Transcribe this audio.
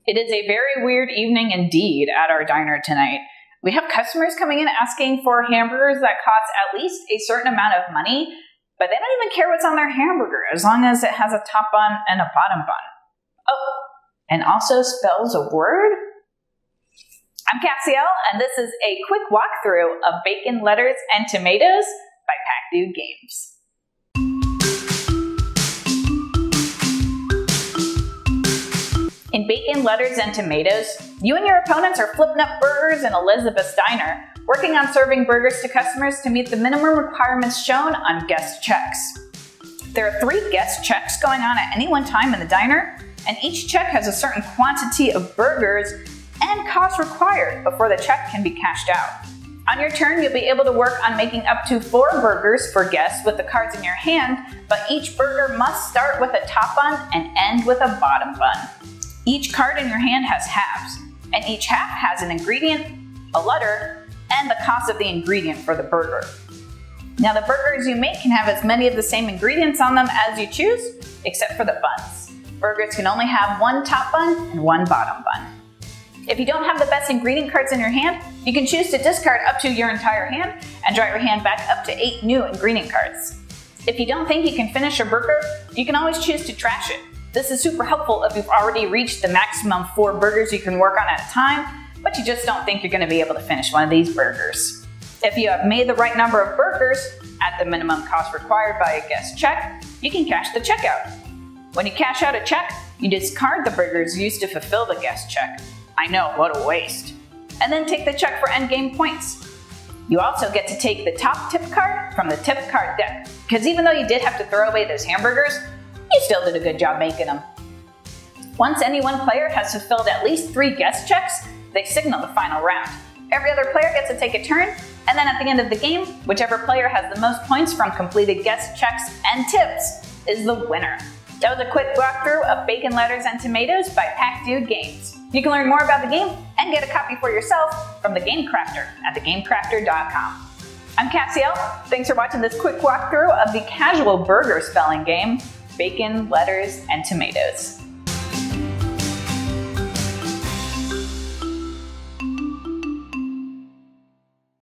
It is a very weird evening indeed at our diner tonight. We have customers coming in asking for hamburgers that cost at least a certain amount of money, but they don't even care what's on their hamburger as long as it has a top bun and a bottom bun. Oh, and also spells a word? I'm Cassie, Elle, and this is a quick walkthrough of Bacon, Letters, and Tomatoes by Pack Dude Games. In Bacon, Letters, and Tomatoes, you and your opponents are flipping up burgers in Elizabeth's diner, working on serving burgers to customers to meet the minimum requirements shown on guest checks. There are 3 guest checks going on at any one time in the diner, and each check has a certain quantity of burgers and cost required before the check can be cashed out. On your turn, you'll be able to work on making up to 4 burgers for guests with the cards in your hand, but each burger must start with a top bun and end with a bottom bun. Each card in your hand has halves, and each half has an ingredient, a letter, and the cost of the ingredient for the burger. Now the burgers you make can have as many of the same ingredients on them as you choose, except for the buns. Burgers can only have 1 top bun and 1 bottom bun. If you don't have the best ingredient cards in your hand, you can choose to discard up to your entire hand and draw your hand back up to 8 new ingredient cards. If you don't think you can finish your burger, you can always choose to trash it. This is super helpful if you've already reached the maximum 4 burgers you can work on at a time, but you just don't think you're going to be able to finish one of these burgers. If you have made the right number of burgers at the minimum cost required by a guest check, you can cash the check out. When you cash out a check, you discard the burgers used to fulfill the guest check. I know, what a waste. And then take the check for endgame points. You also get to take the top tip card from the tip card deck, because even though you did have to throw away those hamburgers, you still did a good job making them. Once any one player has fulfilled at least 3 guest checks, they signal the final round. Every other player gets to take a turn, and then at the end of the game, whichever player has the most points from completed guest checks and tips is the winner. That was a quick walkthrough of Bacon, Letters, and Tomatoes by Pack Dude Games. You can learn more about the game and get a copy for yourself from the Game Crafter at thegamecrafter.com. I'm Cassie, Elle. Thanks for watching this quick walkthrough of the casual burger spelling game, Bacon, Letters, and Tomatoes.